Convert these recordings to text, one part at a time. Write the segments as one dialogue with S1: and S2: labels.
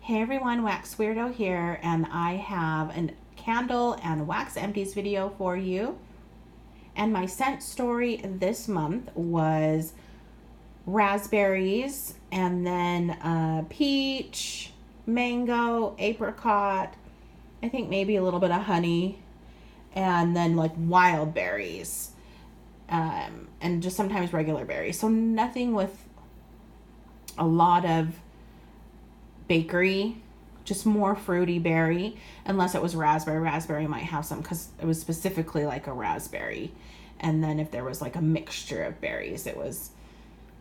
S1: Hey everyone, Wax Weirdo here, and I have a candle and wax empties video for you. And my scent story this month was raspberries, and then peach, mango, apricot, I think maybe a little bit of honey, and then like wild berries, and just sometimes regular berries. So nothing with a lot of bakery, just more fruity berry, unless it was raspberry. Raspberry might have some because it was specifically like a raspberry. And then if there was like a mixture of berries, it was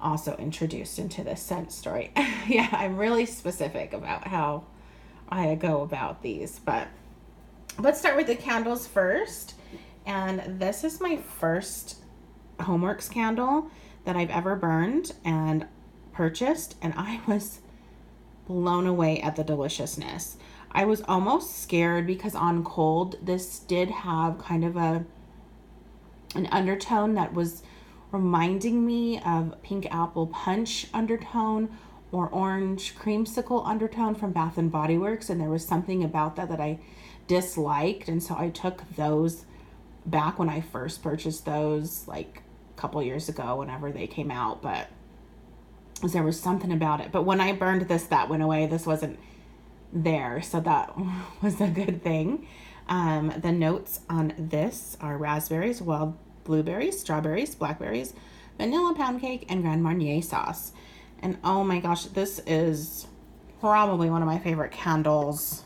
S1: also introduced into the scent story. Yeah, I'm really specific about how I go about these, but let's start with the candles first. And this is my first Homeworks candle that I've ever burned and purchased, and I was blown away at the deliciousness. I was almost scared because on cold, this did have kind of an undertone that was reminding me of pink apple punch undertone or orange creamsicle undertone from Bath and Body Works, and there was something about that I disliked, and so I took those back when I first purchased those like a couple years ago whenever they came out, but there was something about it. But when I burned this, that went away. This wasn't there, so that was a good thing. The notes on this are raspberries, wild blueberries, strawberries, blackberries, vanilla pound cake, and Grand Marnier sauce. And oh my gosh, this is probably one of my favorite candles.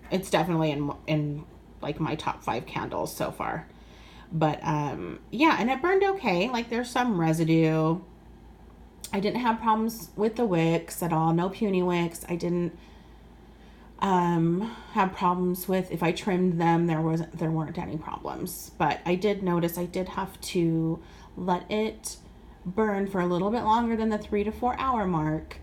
S1: It's definitely in like my top 5 candles so far. But yeah, and it burned okay. Like there's some residue. I didn't have problems with the wicks at all. No puny wicks. I didn't have problems with if I trimmed them. There weren't any problems. But I did notice I did have to let it burn for a little bit longer than the 3 to 4 hour mark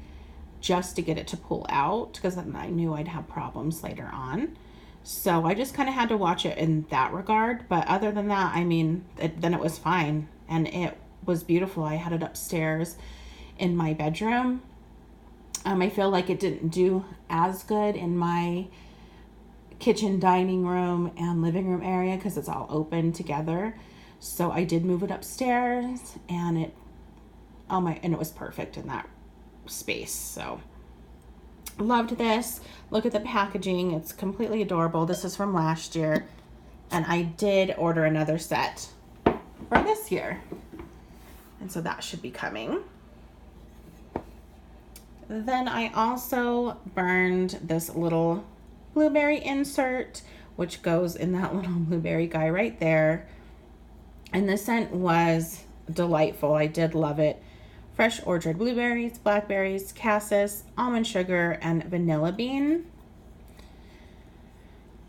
S1: just to get it to pull out, because then I knew I'd have problems later on. So I just kind of had to watch it in that regard. But other than that, I mean, then it was fine. And it was beautiful. I had it upstairs in my bedroom. I feel like it didn't do as good in my kitchen, dining room, and living room area because it's all open together. So I did move it upstairs, and it was perfect in that space. So loved this. Look at the packaging. It's completely adorable. This is from last year, and I did order another set for this year. And so that should be coming. Then I also burned this little blueberry insert, which goes in that little blueberry guy right there. And the scent was delightful. I did love it. Fresh orchard blueberries, blackberries, cassis, almond sugar, and vanilla bean.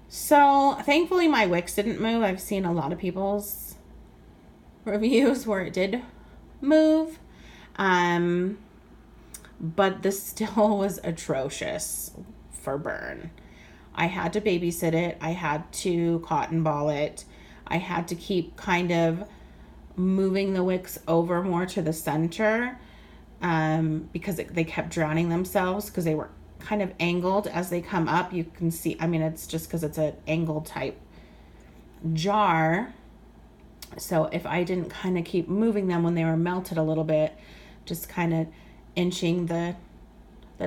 S1: So thankfully my wicks didn't move. I've seen a lot of people's reviews where it did move. But this still was atrocious for burn. I had to babysit it. I had to cotton ball it. I had to keep kind of moving the wicks over more to the center because they kept drowning themselves because they were kind of angled as they come up. You can see, I mean, it's just because it's an angled type jar. So if I didn't kind of keep moving them when they were melted a little bit, just kind of inching the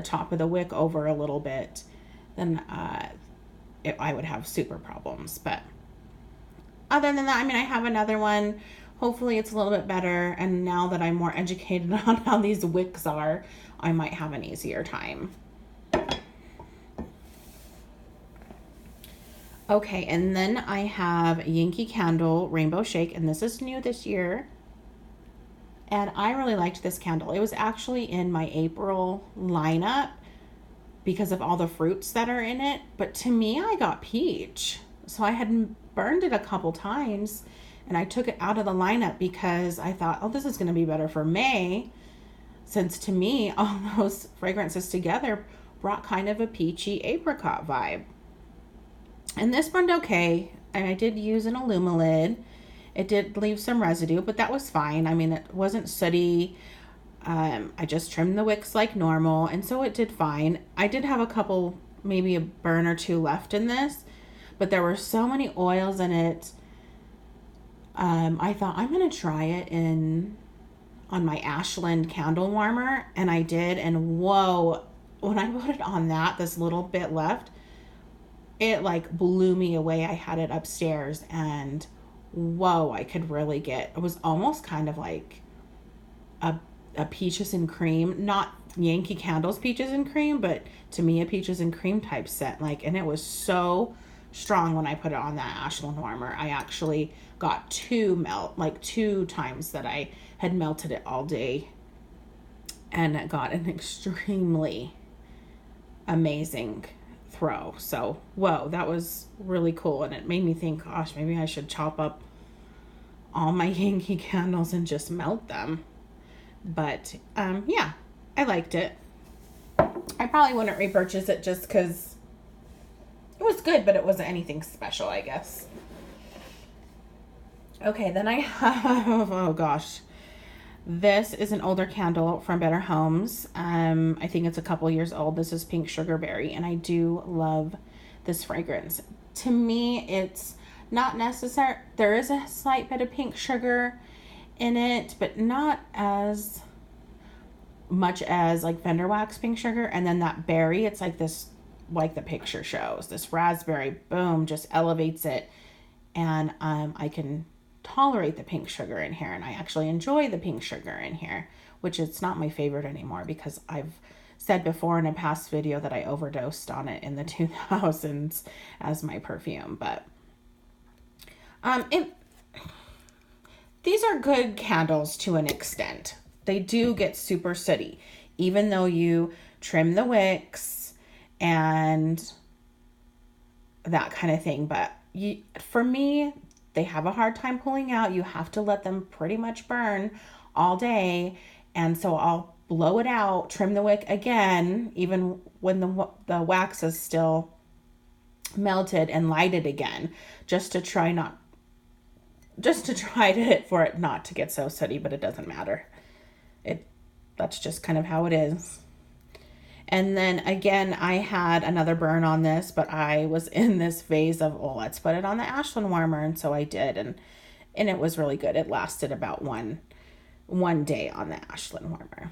S1: top of the wick over a little bit, then I would have super problems. But other than that, I mean, I have another one. Hopefully it's a little bit better. And now that I'm more educated on how these wicks are, I might have an easier time. Okay, and then I have Yankee Candle Rainbow Shake, and this is new this year. And I really liked this candle. It was actually in my April lineup because of all the fruits that are in it. But to me, I got peach. So I had burned it a couple times, and I took it out of the lineup because I thought, oh, this is going to be better for May. Since to me, all those fragrances together brought kind of a peachy apricot vibe. And this burned okay. And I did use an Illumilid. It did leave some residue, but that was fine. I mean, it wasn't sooty I just trimmed the wicks like normal, and so it did fine. I did have a couple, maybe a burn or two left in this, but there were so many oils in it. I thought I'm going to try it on my Ashland candle warmer, and I did, and whoa, when I put it on that, this little bit left, it like blew me away. I had it upstairs, and whoa, I could really get, it was almost kind of like a peaches and cream, not Yankee Candles peaches and cream, but to me a peaches and cream type scent. Like, and it was so strong when I put it on that Ashland warmer. I actually got two times that I had melted it all day, and it got an extremely amazing throw. So whoa, that was really cool, and it made me think, gosh, maybe I should chop up all my Yankee candles and just melt them. But yeah, I liked it. I probably wouldn't repurchase it just because it was good, but it wasn't anything special, I guess. Okay, then I have, oh gosh, this is an older candle from Better Homes. I think it's a couple years old. This is Pink Sugar Berry, and I do love this fragrance. To me, it's not necessary. There is a slight bit of pink sugar in it, but not as much as like Fender Wax Pink Sugar. And then that berry, it's like this, like the picture shows, this raspberry, boom, just elevates it. And I can tolerate the pink sugar in here, and I actually enjoy the pink sugar in here, which it's not my favorite anymore because I've said before in a past video that I overdosed on it in the 2000s as my perfume. But these are good candles to an extent. They do get super sooty, even though you trim the wicks and that kind of thing. But for me, they have a hard time pulling out. You have to let them pretty much burn all day. And so I'll blow it out, trim the wick again, even when the wax is still melted, and light it again, just to try for it not to get so sooty, but it doesn't matter. That's just kind of how it is. And then again, I had another burn on this, but I was in this phase of, oh, let's put it on the Ashland warmer. And so I did. And it was really good. It lasted about one day on the Ashland warmer.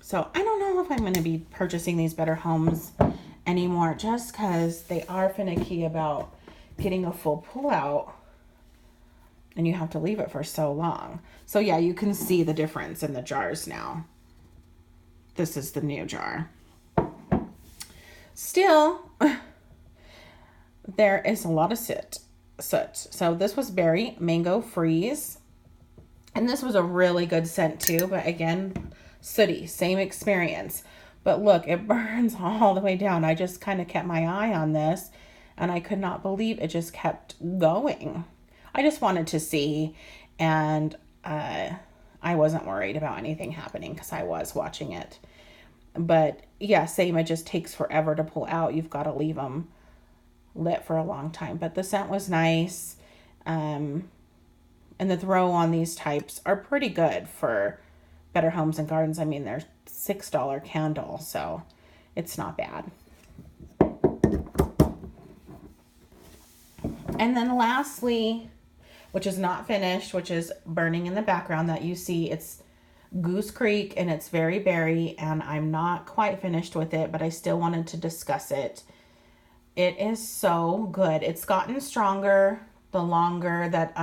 S1: So I don't know if I'm going to be purchasing these Better Homes anymore, just because they are finicky about getting a full pull out, and you have to leave it for so long. So yeah, you can see the difference in the jars now. This is the new jar. Still, there is a lot of soot. So this was Berry Mango Freeze. And this was a really good scent too. But again, sooty, same experience. But look, it burns all the way down. I just kind of kept my eye on this, and I could not believe it just kept going. I just wanted to see, and I wasn't worried about anything happening because I was watching it. But yeah, same, it just takes forever to pull out. You've got to leave them lit for a long time. But the scent was nice. And the throw on these types are pretty good for Better Homes and Gardens. I mean, they're $6 candle, so it's not bad. And then lastly, which is not finished, which is burning in the background that you see, it's Goose Creek, and it's very berry, and I'm not quite finished with it, but I still wanted to discuss it. It is so good. It's gotten stronger the longer that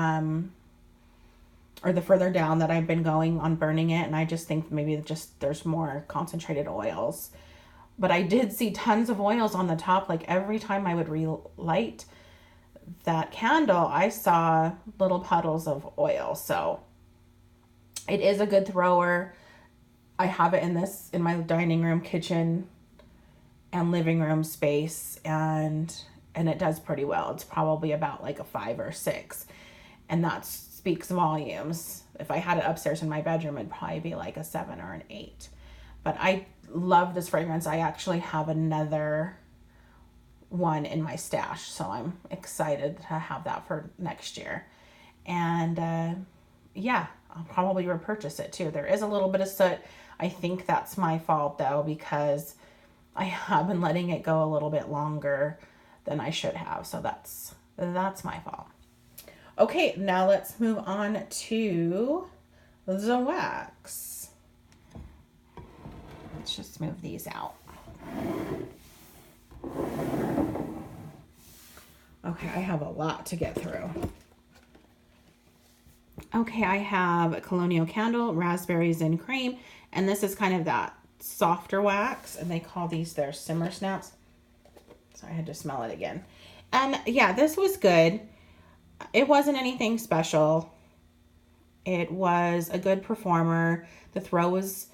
S1: or the further down that I've been going on burning it, and I just think maybe just there's more concentrated oils. But I did see tons of oils on the top. Like every time I would relight that candle, I saw little puddles of oil. So it is a good thrower. I have it in my dining room, kitchen, and living room space, and it does pretty well. It's probably about like a 5 or 6, and that speaks volumes. If I had it upstairs in my bedroom, it'd probably be like a 7 or an 8. But I love this fragrance. I actually have another one in my stash, so I'm excited to have that for next year. And yeah, I'll probably repurchase it too. There is a little bit of soot. I think that's my fault though, because I have been letting it go a little bit longer than I should have. So that's my fault. Okay, now let's move on to the wax. Let's just move these out. Okay, I have a lot to get through. Okay, I have Colonial Candle, Raspberries and Cream, and this is kind of that softer wax, and they call these their simmer snaps. So I had to smell it again. And yeah, this was good. It wasn't anything special. It was a good performer. The throw was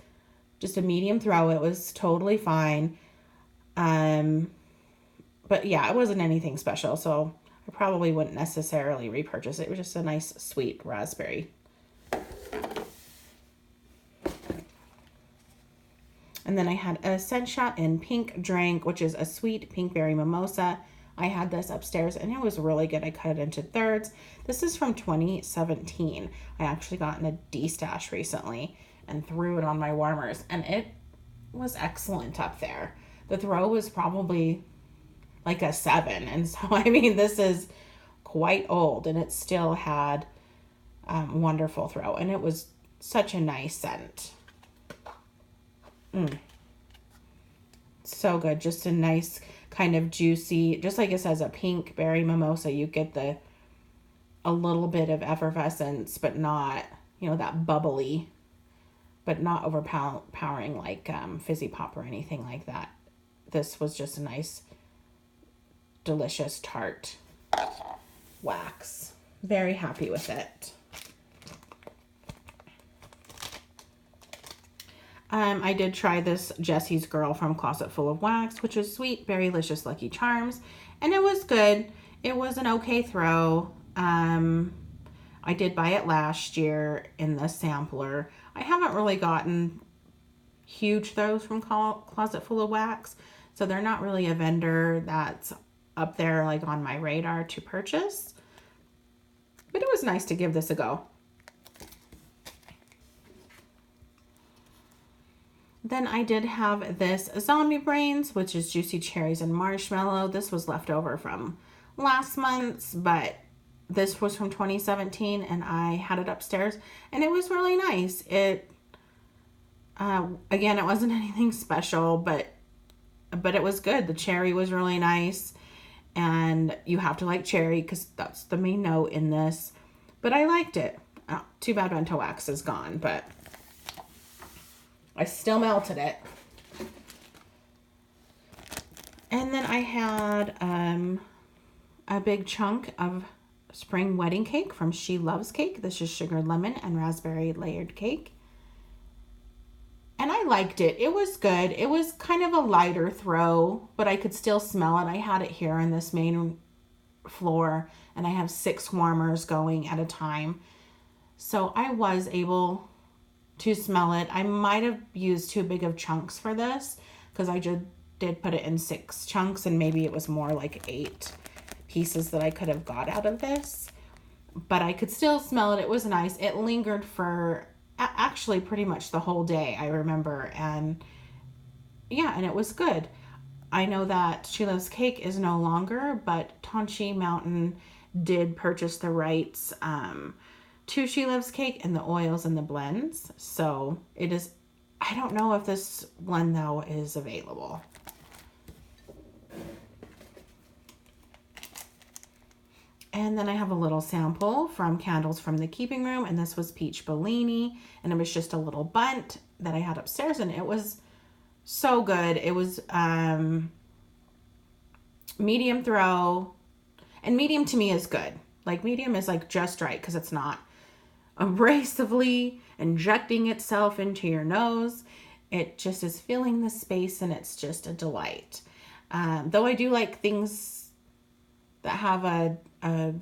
S1: just a medium throw. It was totally fine. But yeah, it wasn't anything special, so I probably wouldn't necessarily repurchase it. It was just a nice, sweet raspberry. And then I had a Scent Shot in Pink Drink, which is a sweet pinkberry mimosa. I had this upstairs, and it was really good. I cut it into thirds. This is from 2017. I actually got in a D-stash recently and threw it on my warmers, and it was excellent up there. The throw was probably like a 7, and so I mean, this is quite old, and it still had wonderful throw, and it was such a nice scent. So good. Just a nice kind of juicy, just like it says, a pink berry mimosa. You get a little bit of effervescence, but not, that bubbly, but not overpowering like fizzy pop or anything like that. This was just a nice, delicious, tart wax. Very happy with it. I did try this Jessie's Girl from Closet Full of Wax, which is Sweet Berrylicious Lucky Charms, and it was good. It was an okay throw. I did buy it last year in the sampler. I haven't really gotten huge throws from Closet Full of Wax, so they're not really a vendor that's up there like on my radar to purchase. But it was nice to give this a go. Then I did have this Zombie Brains, which is Juicy Cherries and Marshmallow. This was left over from last month's, but this was from 2017, and I had it upstairs, and it was really nice. It, again, it wasn't anything special, but it was good. The cherry was really nice, and you have to like cherry because that's the main note in this, but I liked it. Oh, too bad Bento Wax is gone, but I still melted it. And then I had a big chunk of spring wedding cake from She Loves Cake. This is sugared lemon and raspberry layered cake. And I liked it. It was good. It was kind of a lighter throw, but I could still smell it. I had it here on this main floor, and I have 6 warmers going at a time. So I was able to smell it. I might have used too big of chunks for this because I did put it in 6 chunks, and maybe it was more like 8 pieces that I could have got out of this. But I could still smell it. It was nice. It lingered for actually pretty much the whole day, I remember. And yeah, and it was good. I know that She Loves Cake is no longer, but Tonchi Mountain did purchase the rights to She Loves Cake and the oils and the blends. So it is, I don't know if this blend though is available. And then I have a little sample from Candles from the Keeping Room, and this was Peach Bellini, and it was just a little bunt that I had upstairs, and it was so good. It was medium throw, and medium to me is good. Like medium is like just right because it's not abrasively injecting itself into your nose. It just is filling the space, and it's just a delight. Though I do like things that have a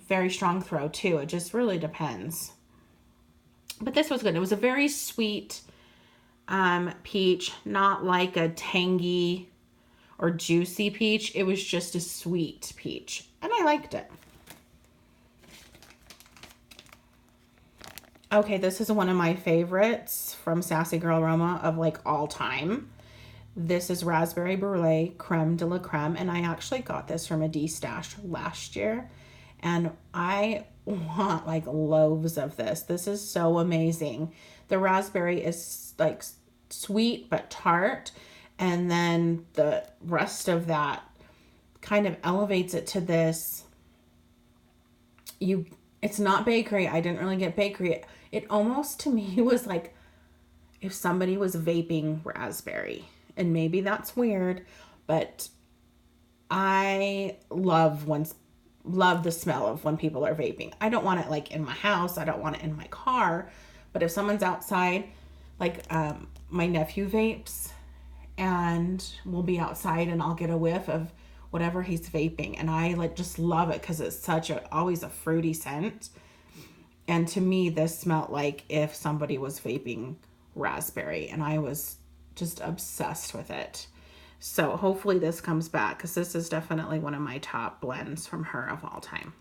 S1: very strong throw too. It just really depends. But this was good. It was a very sweet peach, not like a tangy or juicy peach. It was just a sweet peach, and I liked it. Okay, this is one of my favorites from Sassy Girl Aroma of like all time. This is Raspberry Brulee Creme de la Creme, and I actually got this from a D-stash last year, and I want like loaves of this. This is so amazing. The raspberry is like sweet but tart, and then the rest of that kind of elevates it to this. It's not bakery. I didn't really get bakery. It almost to me was like if somebody was vaping raspberry. And maybe that's weird, but I love the smell of when people are vaping. I don't want it like in my house. I don't want it in my car. But if someone's outside, like my nephew vapes, and we'll be outside and I'll get a whiff of whatever he's vaping, and I like just love it because it's always a fruity scent. And to me, this smelled like if somebody was vaping raspberry, and I was just obsessed with it. So hopefully this comes back, because this is definitely one of my top blends from her of all time.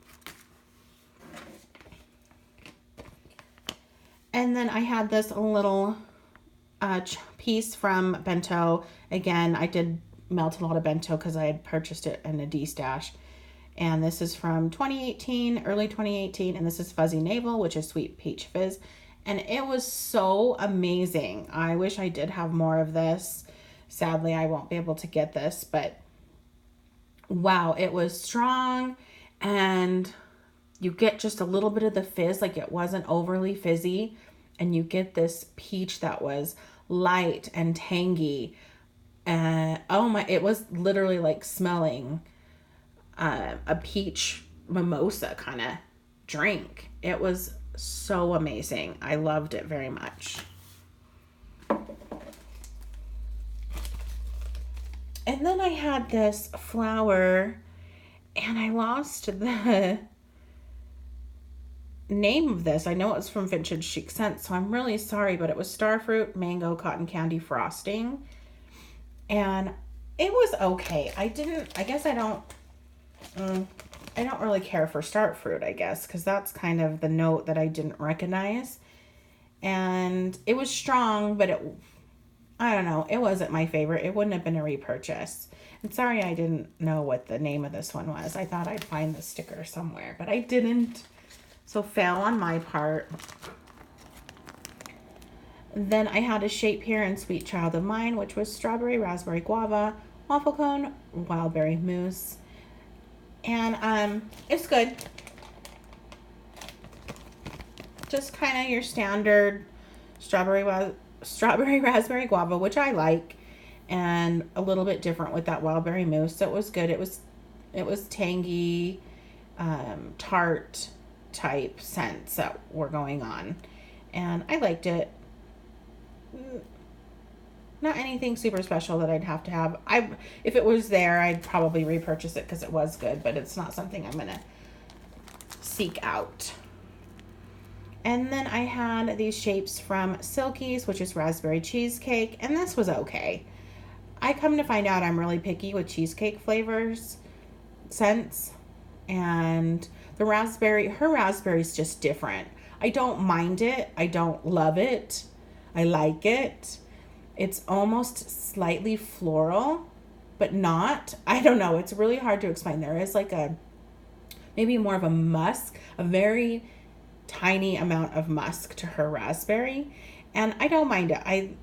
S1: And then I had this little piece from Bento. Again, I did melt a lot of Bento because I had purchased it in a D-stash. And this is from 2018, early 2018. And this is Fuzzy Navel, which is Sweet Peach Fizz. And it was so amazing. I wish I did have more of this. Sadly, I won't be able to get this, but wow, it was strong, and you get just a little bit of the fizz, like it wasn't overly fizzy, and you get this peach that was light and tangy. Oh my, it was literally like smelling a peach mimosa kind of drink. It was so amazing. I loved it very much. And then I had this flower, and I lost the name of this. I know it's from Vintage Chic Scents, so I'm really sorry, but it was Starfruit Mango Cotton Candy Frosting. And it was okay. I don't really care for Starfruit, I guess, because that's kind of the note that I didn't recognize. And it was strong, but I don't know, it wasn't my favorite. It wouldn't have been a repurchase. And sorry I didn't know what the name of this one was. I thought I'd find the sticker somewhere, but I didn't. So fail on my part. Then I had a shape here in Sweet Child of Mine, which was Strawberry Raspberry Guava, Waffle Cone, Wild Berry Mousse. And it's good. Just kind of your standard strawberry raspberry guava, which I like, and a little bit different with that wild berry mousse. So it was good. It was tangy, tart type scents that were going on, and I liked it. Not anything super special that I'd have to have. If it was there, I'd probably repurchase it because it was good, but it's not something I'm gonna seek out. And then I had these shapes from Silkies, which is Raspberry Cheesecake, and this was okay. I come to find out I'm really picky with cheesecake flavors, scents, and her raspberry's just different. I don't mind it. I don't love it. I like it. It's almost slightly floral, but not. I don't know. It's really hard to explain. There is like maybe more of a musk, a very tiny amount of musk to her raspberry, and I don't mind it.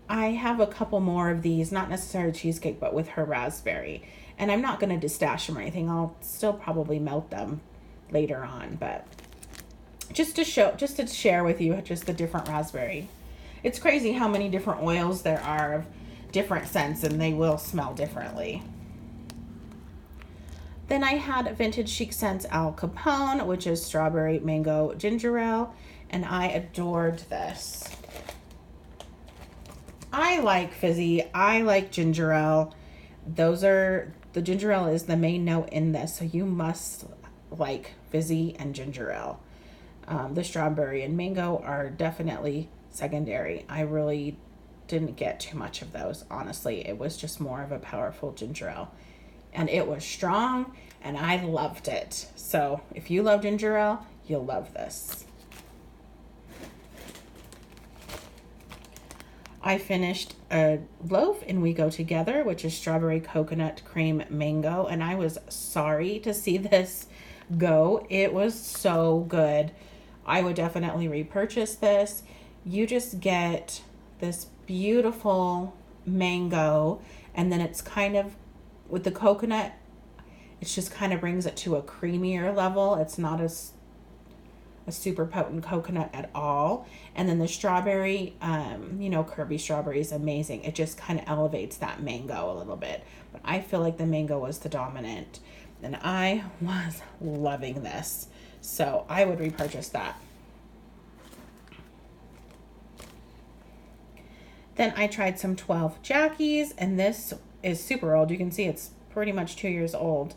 S1: I have a couple more of these, not necessarily cheesecake, but with her raspberry, and I'm not going to destash them or anything. I'll still probably melt them later on, but just to share with you just the different raspberry. It's crazy how many different oils there are of different scents, and they will smell differently. Then I had Vintage Chic Scents Al Capone, which is strawberry mango ginger ale, and I adored this. I like fizzy. I like ginger ale. The ginger ale is the main note in this, so you must like fizzy and ginger ale. The strawberry and mango are definitely secondary. I really didn't get too much of those, honestly. It was just more of a powerful ginger ale. And it was strong, and I loved it. So if you love ginger ale, you'll love this. I finished a loaf in We Go Together, which is strawberry coconut cream mango, and I was sorry to see this go. It was so good. I would definitely repurchase this. You just get this beautiful mango, and then it's kind of, with the coconut, it just kind of brings it to a creamier level. It's not a super potent coconut at all. And then the strawberry, Kirby strawberry is amazing. It just kind of elevates that mango a little bit. But I feel like the mango was the dominant. And I was loving this. So I would repurchase that. Then I tried some 12 Jackies, and this is super old. You can see it's pretty much 2 years old.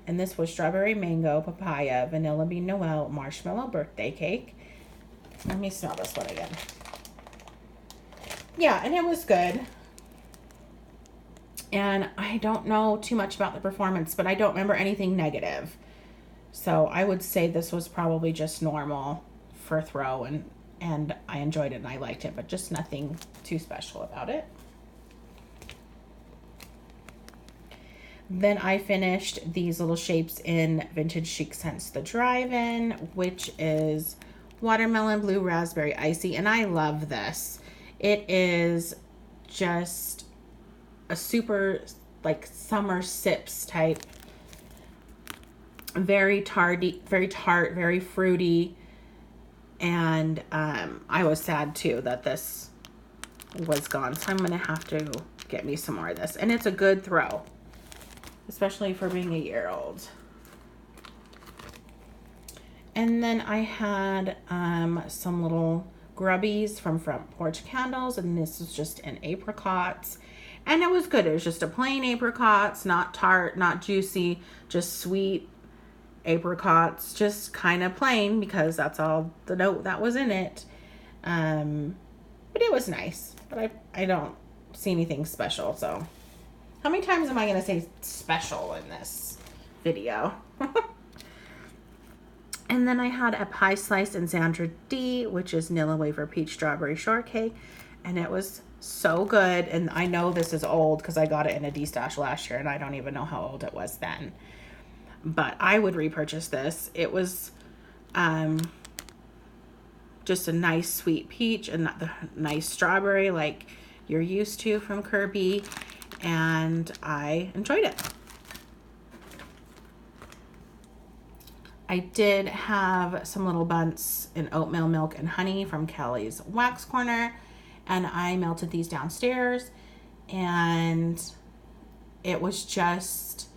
S1: And this was strawberry mango, papaya, vanilla bean Noel, marshmallow birthday cake. Let me smell this one again. Yeah, and it was good. And I don't know too much about the performance, but I don't remember anything negative. So I would say this was probably just normal for throw, and I enjoyed it and I liked it, but just nothing too special about it. Then I finished these little shapes in Vintage Chic Scents The Drive-In, which is watermelon, blue, raspberry, icy, and I love this. It is just a super, like, summer sips type. Very tart, very fruity. And I was sad too that this was gone, so I'm gonna have to get me some more of this. And it's a good throw, especially for being a year old. And then I had some little grubbies from Front Porch Candles, and this was just an apricots. And it was good. It was just a plain apricots, not tart, not juicy, just sweet apricots, just kind of plain because that's all the note that was in it. But it was nice. But I don't see anything special, so. How many times am I going to say special in this video? And then I had a pie slice in Sandra D, which is Nilla Wafer Peach Strawberry Shortcake. And it was so good. And I know this is old because I got it in a D-stash last year, and I don't even know how old it was then. But I would repurchase this. It was just a nice sweet peach and the nice strawberry like you're used to from Kirby. And I enjoyed it. I did have some little bunts in oatmeal, milk, and honey from Kelly's Wax Corner, and I melted these downstairs, and it was just,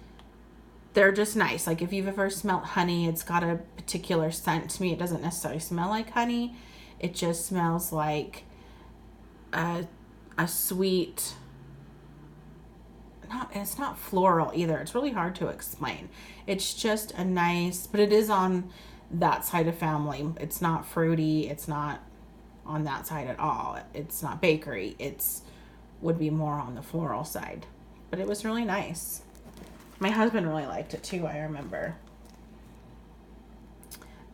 S1: they're just nice. Like, if you've ever smelled honey, it's got a particular scent. To me, it doesn't necessarily smell like honey. It just smells like a sweet, it's not floral either. It's really hard to explain. It's just a nice, but it is on that side of family. It's not fruity. It's not on that side at all. It's not bakery. Would be more on the floral side, but it was really nice. My husband really liked it too, I remember.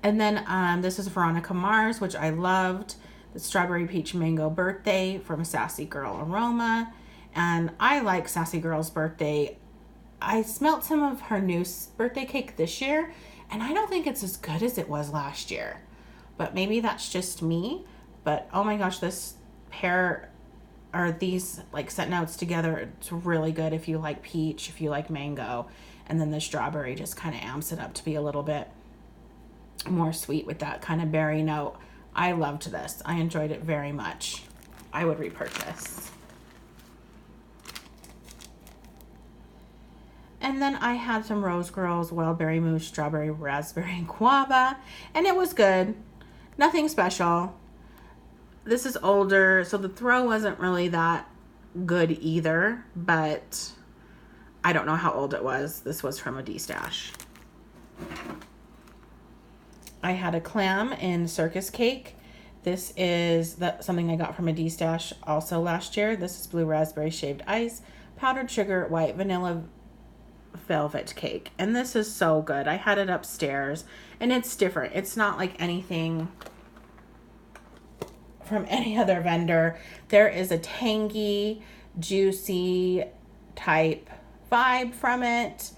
S1: And then this is Veronica Mars, which I loved. The Strawberry Peach Mango Birthday from Sassy Girl Aroma. And I like Sassy Girl's birthday. I smelt some of her new birthday cake this year, and I don't think it's as good as it was last year. But maybe that's just me. But oh my gosh, this pair, or these like scent notes together, it's really good if you like peach, if you like mango. And then the strawberry just kind of amps it up to be a little bit more sweet with that kind of berry note. I loved this. I enjoyed it very much. I would repurchase. And then I had some Rose Girls Wild Berry Mousse Strawberry Raspberry and Guava, and it was good. Nothing special. This is older, so the throw wasn't really that good either, but I don't know how old it was. This was from a D-stash. I had a clam in Circus Cake. This is something I got from a D-stash also last year. This is blue raspberry shaved ice, powdered sugar, white vanilla velvet cake, and this is so good. I had it upstairs, and it's different. It's not like anything from any other vendor. There is a tangy, juicy type vibe from it.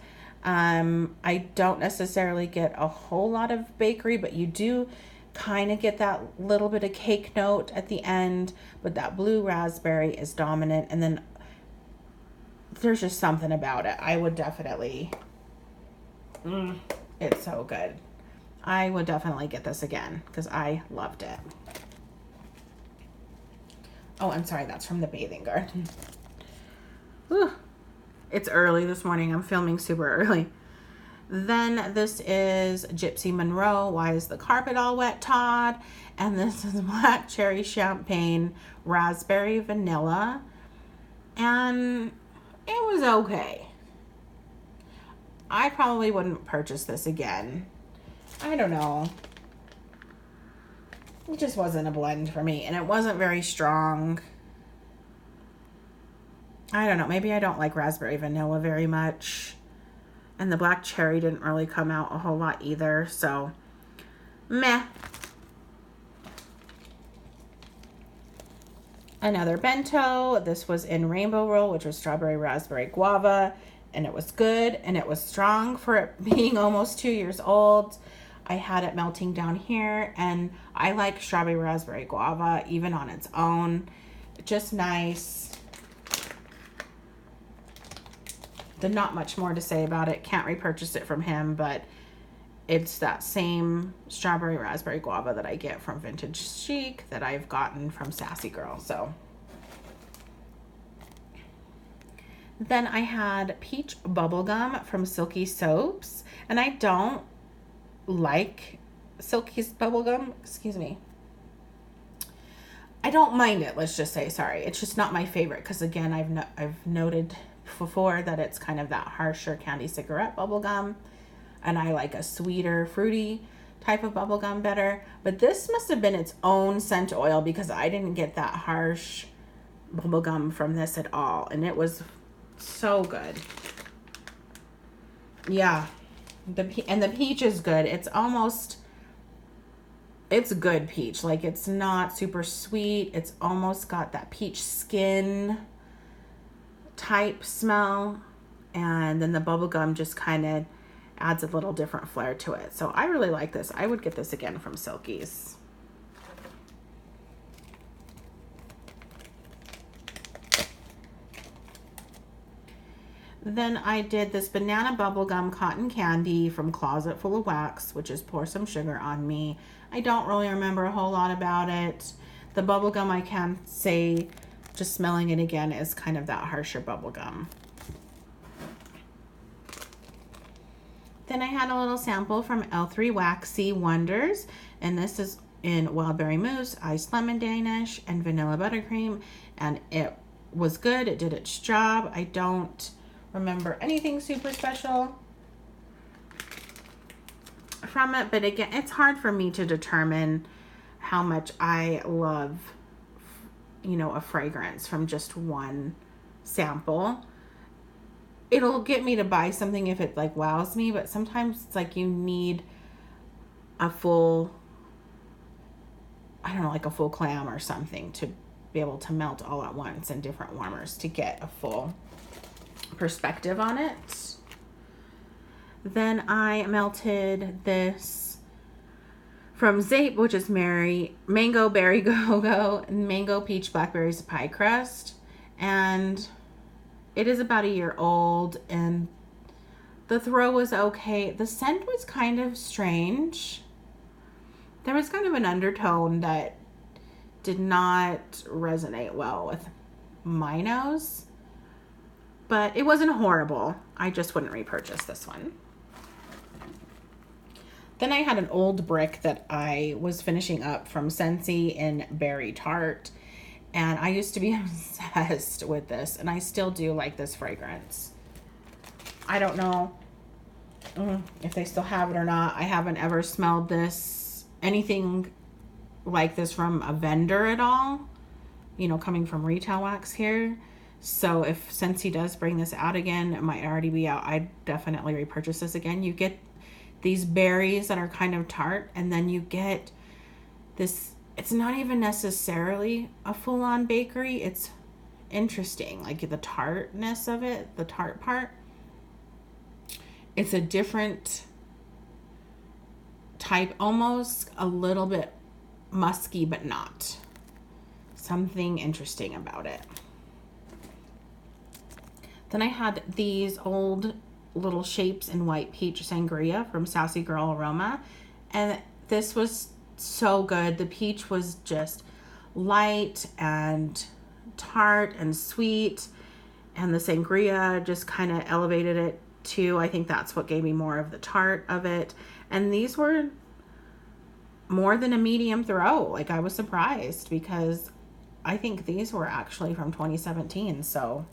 S1: I don't necessarily get a whole lot of bakery, but you do kind of get that little bit of cake note at the end, but that blue raspberry is dominant. And then there's just something about it. I would definitely, it's so good. I would definitely get this again because I loved it. Oh, I'm sorry, that's from the bathing garden. Whew. It's early this morning. I'm filming super early. Then this is Gypsy Monroe. Why is the carpet all wet, Todd? And this is Black Cherry Champagne Raspberry Vanilla. And it was okay. I probably wouldn't purchase this again. I don't know. It just wasn't a blend for me. And it wasn't very strong. I don't know. Maybe I don't like raspberry vanilla very much. And the black cherry didn't really come out a whole lot either. So, meh. Another bento. This was in Rainbow Roll, which was strawberry, raspberry, guava. And it was good. And it was strong for it being almost 2 years old. I had it melting down here. And I like strawberry, raspberry, guava, even on its own. Just nice. There's not much more to say about it. Can't repurchase it from him, but it's that same strawberry raspberry guava that I get from Vintage Chic that I've gotten from Sassy Girl. So then I had peach bubblegum from Silky Soaps, and I don't like Silky's bubblegum. Excuse me. I don't mind it. Let's just say, sorry. It's just not my favorite because again, I've noted before that it's kind of that harsher candy cigarette bubblegum, and I like a sweeter fruity type of bubblegum better. But this must have been its own scent oil because I didn't get that harsh bubblegum from this at all, and it was so good. Yeah, the peach is good. It's good peach. Like, it's not super sweet. It's almost got that peach skin type smell, and then the bubblegum just kind of adds a little different flair to it. So I really like this. I would get this again from Silky's. Then I did this banana bubblegum cotton candy from Closet Full of Wax, which is Pour Some Sugar on Me. I don't really remember a whole lot about it. The bubblegum, I can say, just smelling it again, is kind of that harsher bubblegum. Then I had a little sample from L3 Waxy Wonders, and this is in Wild Berry Mousse, Iced Lemon Danish, and Vanilla Buttercream, and it was good. It did its job. I don't remember anything super special from it, but again, it's hard for me to determine how much I love, you know, a fragrance from just one sample. It'll get me to buy something if it like wows me, but sometimes it's like you need a full, I don't know, like a full clam or something to be able to melt all at once in different warmers to get a full perspective on it. Then I melted this from Zape, which is Mango Berry Go-Go, Mango Peach Blackberries Pie Crust. And it is about a year old, and the throw was okay. The scent was kind of strange. There was kind of an undertone that did not resonate well with my nose, but it wasn't horrible. I just wouldn't repurchase this one. Then I had an old brick that I was finishing up from Scentsy in Berry Tart. And I used to be obsessed with this. And I still do like this fragrance. I don't know if they still have it or not. I haven't ever smelled this, anything like this from a vendor at all. You know, coming from Retail Wax here. So if Scentsy does bring this out again, it might already be out. I'd definitely repurchase this again. You get these berries that are kind of tart, and then you get this, it's not even necessarily a full-on bakery. It's interesting, like the tartness of it, the tart part. It's a different type, almost a little bit musky, but not. Something interesting about it. Then I had these old little shapes in white peach sangria from Sassy Girl Aroma. And this was so good. The peach was just light and tart and sweet. And the sangria just kind of elevated it too. I think that's what gave me more of the tart of it. And these were more than a medium throw. Like, I was surprised because I think these were actually from 2017. So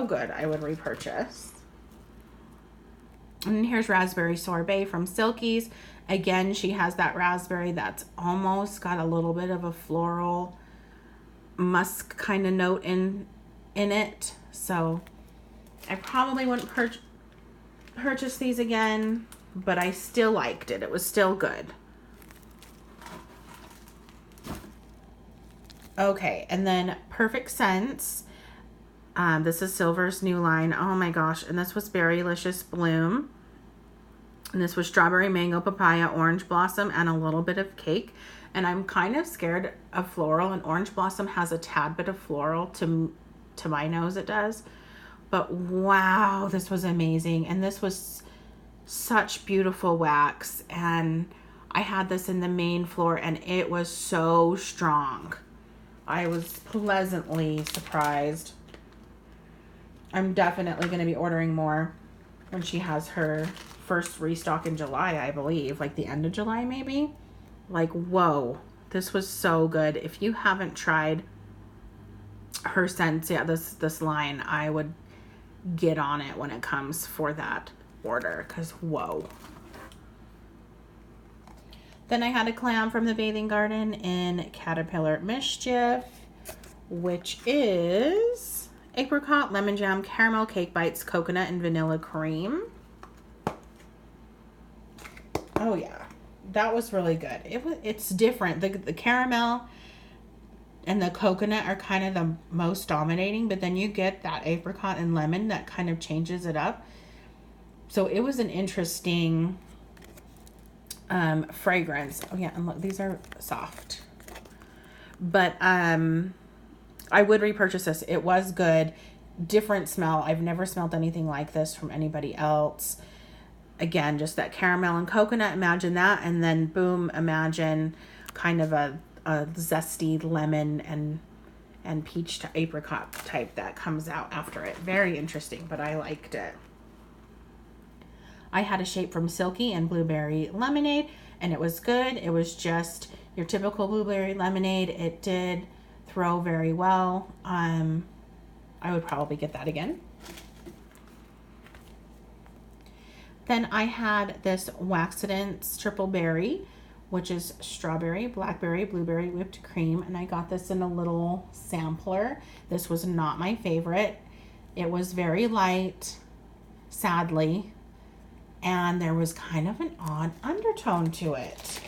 S1: good. I would repurchase. And here's raspberry sorbet from Silky's. Again, she has that raspberry that's almost got a little bit of a floral musk kind of note in it. So I probably wouldn't purchase these again, but I still liked it. It was still good. Okay, and then Perfect Sense. This is Silver's new line. Oh my gosh. And this was Berrylicious Bloom. And this was strawberry, mango, papaya, orange blossom, and a little bit of cake. And I'm kind of scared of floral, and orange blossom has a tad bit of floral to my nose, it does. But wow, this was amazing. And this was such beautiful wax. And I had this in the main floor, and it was so strong. I was pleasantly surprised. I'm definitely going to be ordering more when she has her first restock in July, I believe. Like the end of July, maybe. Like, whoa. This was so good. If you haven't tried her scents, yeah, this line, I would get on it when it comes for that order. Because, whoa. Then I had a clam from the Bathing Garden in Caterpillar Mischief, which is apricot, lemon jam, caramel cake bites, coconut, and vanilla cream. Oh yeah, that was really good. It's different. The caramel and the coconut are kind of the most dominating, but then you get that apricot and lemon that kind of changes it up. So it was an interesting fragrance. Oh yeah, and look, these are soft. But I would repurchase this. It was good. Different smell. I've never smelled anything like this from anybody else. Again, just that caramel and coconut. Imagine that. And then boom, imagine kind of a zesty lemon and peach to apricot type that comes out after it. Very interesting, but I liked it. I had a shape from Silky and blueberry lemonade, and it was good. It was just your typical blueberry lemonade. It did throw very well. I would probably get that again. Then I had this Waxidents Triple Berry, which is strawberry, blackberry, blueberry, whipped cream. And I got this in a little sampler. This was not my favorite. It was very light, sadly. And there was kind of an odd undertone to it.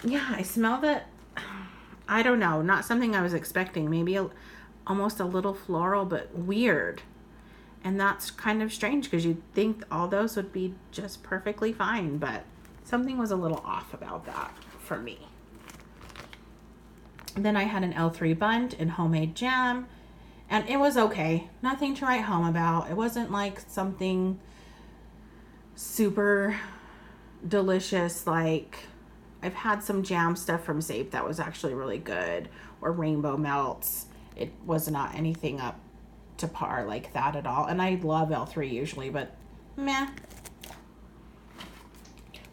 S1: Yeah, I smelled it. I don't know. Not something I was expecting. Maybe almost a little floral, but weird. And that's kind of strange because you'd think all those would be just perfectly fine, but something was a little off about that for me. And then I had an L3 Bunt in homemade jam, and it was okay. Nothing to write home about. It wasn't like something super delicious. Like, I've had some jam stuff from Zape that was actually really good, or Rainbow Melts. It was not anything up to par like that at all. And I love L3 usually, but meh.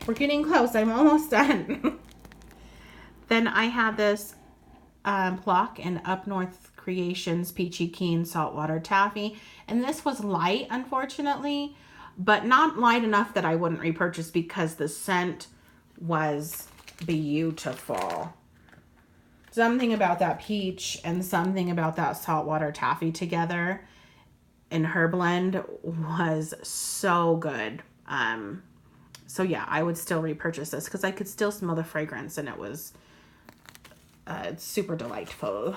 S1: We're getting close. I'm almost done. Then I have this Plock and Up North Creations Peachy Keen Saltwater Taffy. And this was light, unfortunately, but not light enough that I wouldn't repurchase because the scent was beautiful. Something about that peach and something about that saltwater taffy together in her blend was so good. So yeah, I would still repurchase this because I could still smell the fragrance, and it was super delightful.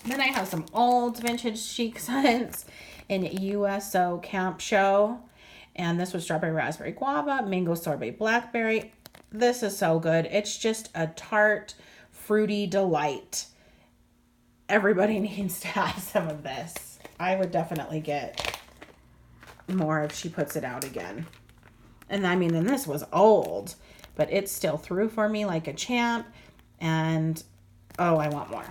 S1: Then I have some old vintage chic scents in USO Camp Show. And this was strawberry, raspberry, guava, mango, sorbet, blackberry. This is so good. It's just a tart, fruity delight. Everybody needs to have some of this. I would definitely get more if she puts it out again. And I mean, and this was old, but it's still through for me like a champ. And oh, I want more.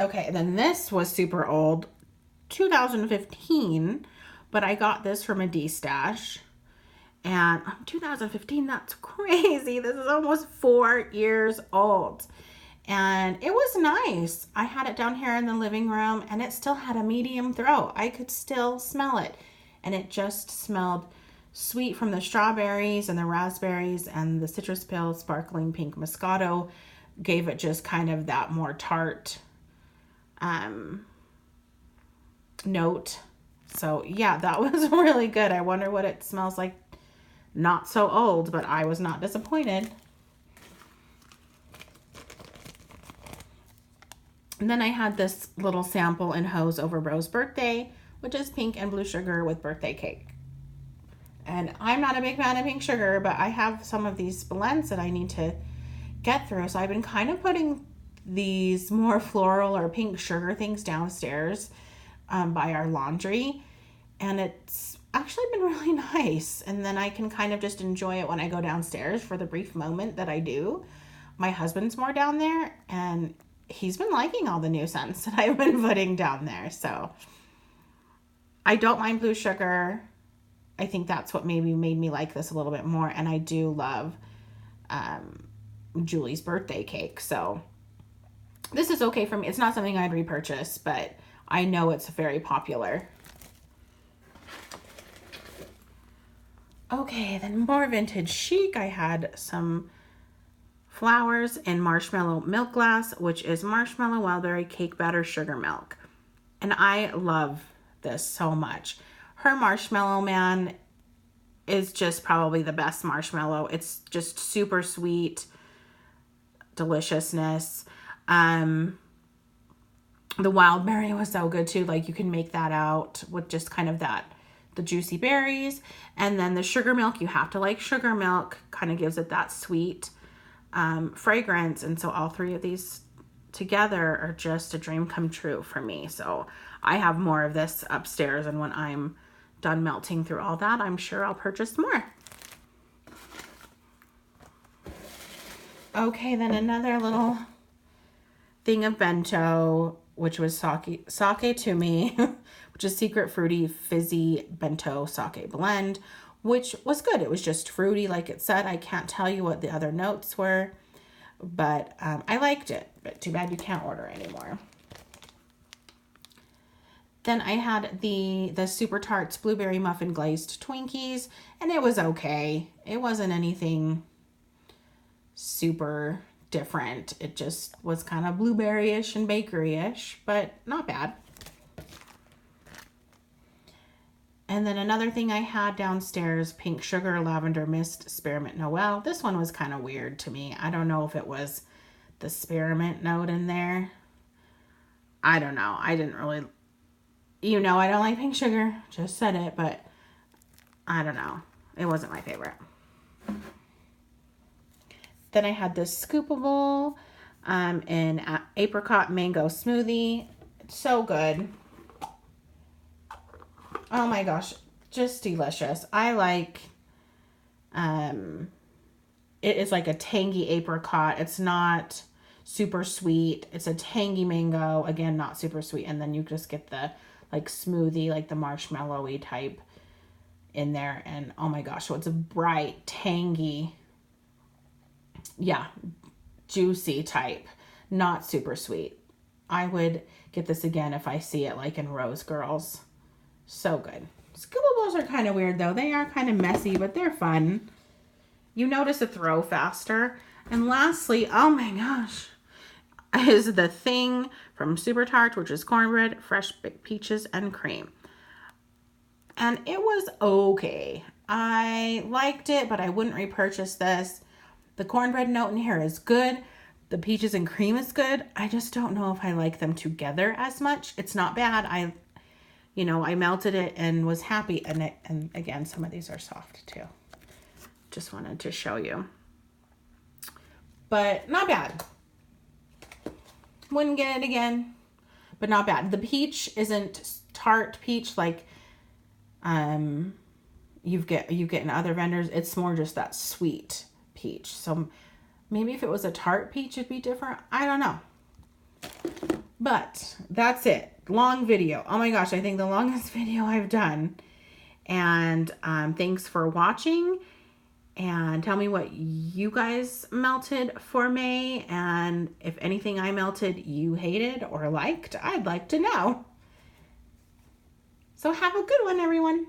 S1: Okay, and then this was super old, 2015, but I got this from a D-stash. And 2015, that's crazy. This is almost 4 years old. And it was nice. I had it down here in the living room, and it still had a medium throw. I could still smell it. And it just smelled sweet from the strawberries and the raspberries, and the citrus pale sparkling pink Moscato gave it just kind of that more tart note. So yeah, that was really good. I wonder what it smells like. Not so old, but I was not disappointed. And then I had this little sample in Hose Over Bro's Birthday, which is pink and blue sugar with birthday cake. And I'm not a big fan of pink sugar, but I have some of these blends that I need to get through. So I've been kind of putting these more floral or pink sugar things downstairs by our laundry. And it's actually been really nice. And then I can kind of just enjoy it when I go downstairs for the brief moment that I do. My husband's more down there, and he's been liking all the new scents that I've been putting down there. So I don't mind blue sugar. I think that's what maybe made me like this a little bit more. And I do love Julie's birthday cake. So this is okay for me. It's not something I'd repurchase, but I know it's very popular. Okay, then more vintage chic. I had some flowers in marshmallow milk glass, which is marshmallow, wildberry, cake batter, sugar milk. And I love this so much. Her Marshmallow Man is just probably the best marshmallow. It's just super sweet deliciousness. The wildberry was so good too. Like you can make that out with just kind of the juicy berries. And then the sugar milk, you have to like sugar milk, kind of gives it that sweet fragrance. And so all three of these together are just a dream come true for me. So I have more of this upstairs, and when I'm done melting through all that, I'm sure I'll purchase more. Okay, then another little thing of bento, which was sake to me, which is secret fruity fizzy bento sake blend, which was good. It was just fruity, like it said. I can't tell you what the other notes were, but I liked it. But too bad you can't order anymore. Then I had the Super Tarts Blueberry Muffin Glazed Twinkies, and it was okay. It wasn't anything super different. It just was kind of blueberry-ish and bakery-ish, but not bad. And then another thing I had downstairs, Pink Sugar Lavender Mist Spearmint Noel. This one was kind of weird to me. I don't know if it was the spearmint note in there. I don't know. I didn't really... You know I don't like pink sugar. Just said it, but I don't know. It wasn't my favorite. Then I had this scoopable in apricot mango smoothie. It's so good. Oh my gosh. Just delicious. I like... it is like a tangy apricot. It's not super sweet. It's a tangy mango. Again, not super sweet. And then you just get the like smoothie, like the marshmallowy type in there. And oh my gosh, so it's a bright, tangy, yeah, juicy type, not super sweet. I would get this again if I see it like in Rose Girls. So good. Scoopables are kind of weird though. They are kind of messy, but they're fun. You notice a throw faster. And lastly, oh my gosh, is the Thing from Super Tart, which is cornbread, fresh baked peaches, and cream. And it was okay. I liked it, but I wouldn't repurchase this. The cornbread note in here is good. The peaches and cream is good. I just don't know if I like them together as much. It's not bad. I melted it and was happy. And again, some of these are soft too. Just wanted to show you. But not bad. Wouldn't get it again, but not bad. The peach isn't tart peach like you get in other vendors. It's more just that sweet peach. So maybe if it was a tart peach, it'd be different. I don't know. But that's it. Long video. Oh my gosh, I think the longest video I've done. And thanks for watching. And tell me what you guys melted for May. And if anything I melted you hated or liked, I'd like to know. So have a good one, everyone.